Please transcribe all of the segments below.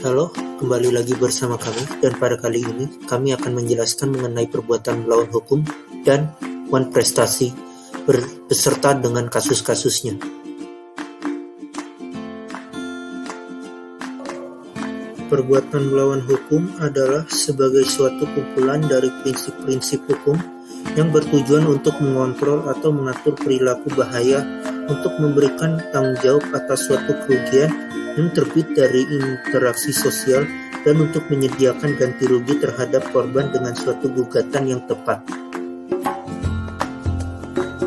Halo, kembali lagi bersama kami dan pada kali ini kami akan menjelaskan mengenai perbuatan melawan hukum dan Wan Prestasi beserta dengan kasus-kasusnya. Perbuatan melawan hukum adalah sebagai suatu kumpulan dari prinsip-prinsip hukum yang bertujuan untuk mengontrol atau mengatur perilaku bahaya untuk memberikan tanggung jawab atas suatu kerugian yang terbit dari interaksi sosial dan untuk menyediakan ganti rugi terhadap korban dengan suatu gugatan yang tepat.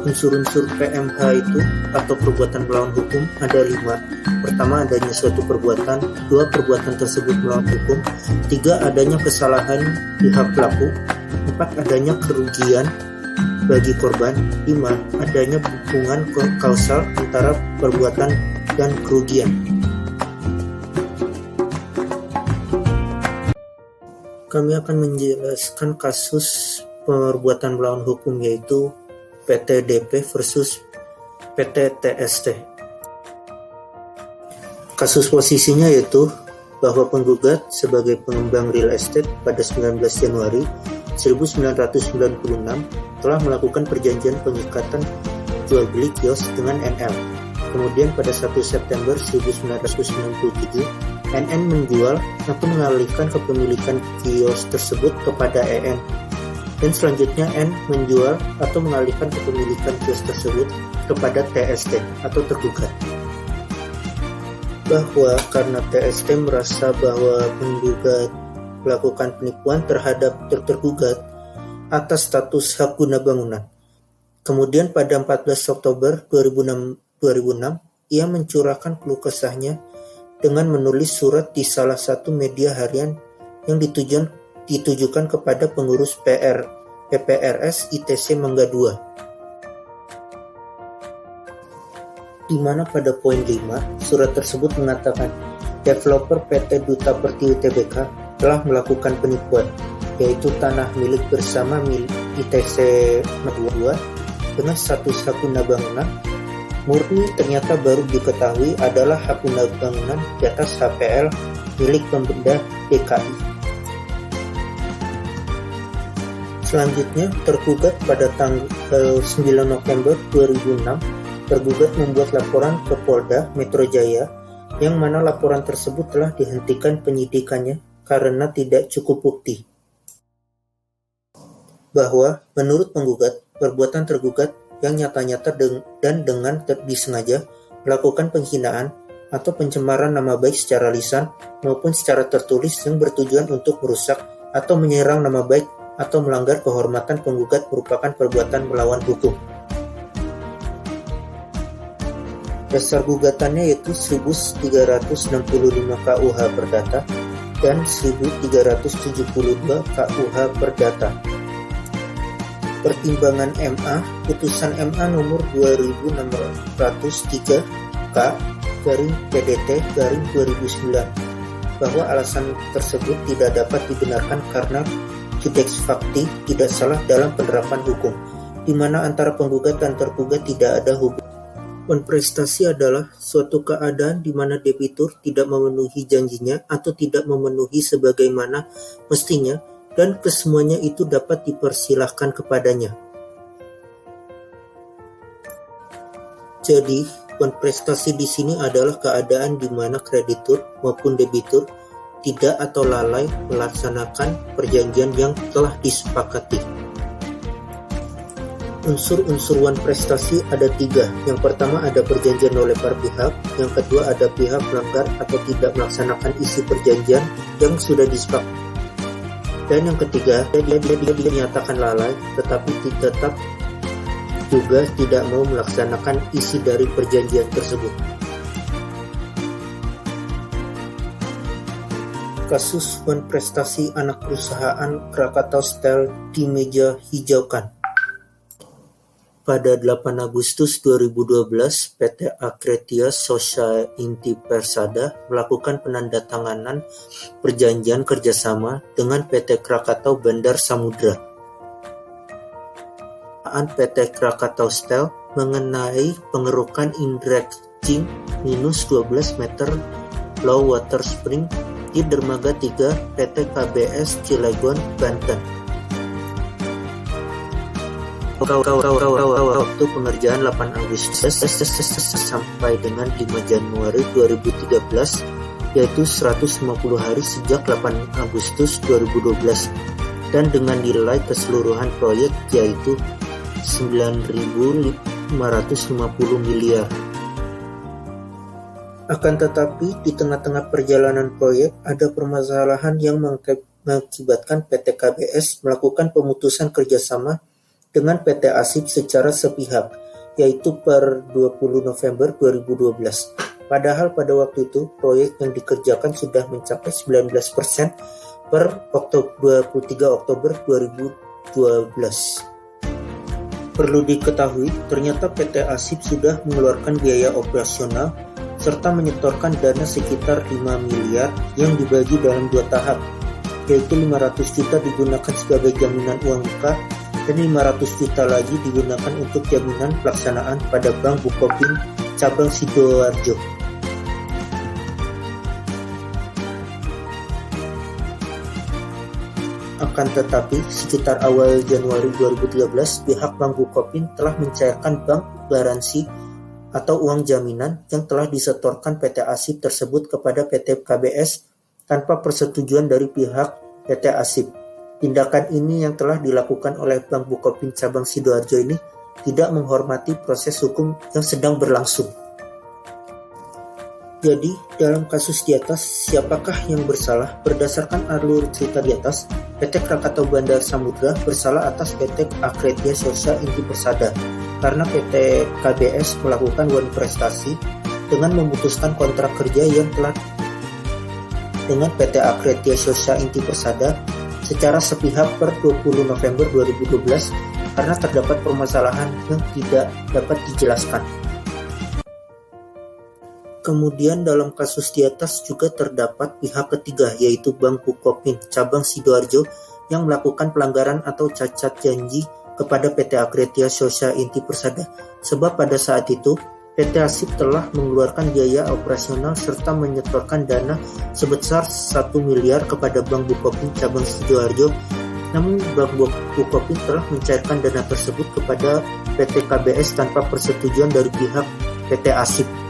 Unsur-unsur PMH itu atau perbuatan melawan hukum ada 5. Pertama, adanya suatu perbuatan. 2, perbuatan tersebut melawan hukum. 3, adanya kesalahan pihak pelaku. 4, adanya kerugian bagi korban. 5, adanya hubungan kausal antara perbuatan dan kerugian. Kami akan menjelaskan kasus perbuatan melawan hukum yaitu PT DP versus PT TST. Kasus posisinya yaitu bahwa penggugat sebagai pengembang real estate pada 19 Januari 1996 telah melakukan perjanjian pengikatan jual beli kios dengan NL. Kemudian pada 1 September 1997 NN menjual atau mengalihkan kepemilikan kios tersebut kepada EN. Dan selanjutnya N menjual atau mengalihkan kepemilikan kios tersebut kepada TST atau tergugat. Bahwa karena TST merasa bahwa penggugat melakukan penipuan terhadap tergugat atas status hak guna bangunan. Kemudian pada 14 Oktober 2006 ia mencurahkan keluh kesahnya dengan menulis surat di salah satu media harian yang ditujukan kepada pengurus PPRS ITC Mangga 2. Di mana pada poin 5, surat tersebut mengatakan developer PT Duta Pertiwi Tbk telah melakukan penipuan, yaitu tanah milik bersama milik ITC Mangga 2 dengan status hak guna bangunan murni ternyata baru diketahui adalah hak guna bangunan di atas HPL milik Pemda DKI. Selanjutnya, tergugat pada tanggal 9 November 2006, tergugat membuat laporan ke Polda Metro Jaya, yang mana laporan tersebut telah dihentikan penyidikannya karena tidak cukup bukti. Bahwa menurut penggugat, perbuatan tergugat yang nyata-nyata dan dengan disengaja melakukan penghinaan atau pencemaran nama baik secara lisan maupun secara tertulis yang bertujuan untuk merusak atau menyerang nama baik atau melanggar kehormatan penggugat merupakan perbuatan melawan hukum. Dasar gugatannya yaitu 1365 KUH Perdata dan 1372 KUH Perdata. Pertimbangan MA, putusan MA nomor 2603K/PDT/2009 bahwa alasan tersebut tidak dapat dibenarkan karena judeks fakti tidak salah dalam penerapan hukum, di mana antara penggugat dan tergugat tidak ada hubungan. Wan Prestasi adalah suatu keadaan di mana debitur tidak memenuhi janjinya atau tidak memenuhi sebagaimana mestinya dan kesemuanya itu dapat dipersilahkan kepadanya. Jadi, Wan Prestasi di sini adalah keadaan di mana kreditur maupun debitur tidak atau lalai melaksanakan perjanjian yang telah disepakati. Unsur-unsur Wan Prestasi ada 3. Yang pertama ada perjanjian oleh para pihak, yang kedua ada pihak melanggar atau tidak melaksanakan isi perjanjian yang sudah disepakati. Dan yang ketiga, dia dinyatakan lalai tetapi tetap juga tidak mau melaksanakan isi dari perjanjian tersebut. Kasus Wan Prestasi anak perusahaan Krakatau Steel di meja hijaukan. Pada 8 Agustus 2012, PT Akretia Society Persada melakukan penandatanganan perjanjian kerjasama dengan PT Krakatau Bandar Samudra. PT Krakatau Steel mengenai pengerukan indirect zinc -12 meter low water spring seperti Dermaga 3 PT KBS Cilegon, Banten. Waktu pengerjaan 8 Agustus sampai dengan 5 Januari 2013, yaitu 150 hari sejak 8 Agustus 2012, dan dengan nilai keseluruhan proyek yaitu 9.550 miliar. Akan tetapi, di tengah-tengah perjalanan proyek, ada permasalahan yang mengakibatkan PT KBS melakukan pemutusan kerjasama dengan PT ASIP secara sepihak, yaitu per 20 November 2012. Padahal pada waktu itu, proyek yang dikerjakan sudah mencapai 19% per 23 Oktober 2012. Perlu diketahui, ternyata PT ASIP sudah mengeluarkan biaya operasional serta menyetorkan dana sekitar 5 miliar yang dibagi dalam 2 tahap, yaitu 500 juta digunakan sebagai jaminan uang muka dan 500 juta lagi digunakan untuk jaminan pelaksanaan pada Bank Bukopin Cabang Sidoarjo. Akan tetapi, sekitar awal Januari 2013, pihak Bank Bukopin telah mencairkan bank garansi atau uang jaminan yang telah disetorkan PT ASIP tersebut kepada PT KBS tanpa persetujuan dari pihak PT ASIP. Tindakan ini yang telah dilakukan oleh Bank Bukopin Cabang Sidoarjo ini tidak menghormati proses hukum yang sedang berlangsung. Jadi, dalam kasus di atas, siapakah yang bersalah? Berdasarkan alur cerita di atas, PT Krakatau Bandar Samudra bersalah atas PT Akretia Sosya Inti Persada karena PT KBS melakukan one prestasi dengan memutuskan kontrak kerja yang telah dengan PT Akretia Sosya Inti Persada secara sepihak per 20 November 2012 karena terdapat permasalahan yang tidak dapat dijelaskan. Kemudian dalam kasus di atas juga terdapat pihak ketiga, yaitu Bank Bukopin Cabang Sidoarjo yang melakukan pelanggaran atau cacat janji kepada PT Akretia Sosya Inti Persada, sebab pada saat itu PT ASIP telah mengeluarkan biaya operasional serta menyetorkan dana sebesar 1 miliar kepada Bank Bukopin Cabang Sidoarjo. Namun Bank Bukopin telah mencairkan dana tersebut kepada PT KBS tanpa persetujuan dari pihak PT ASIP.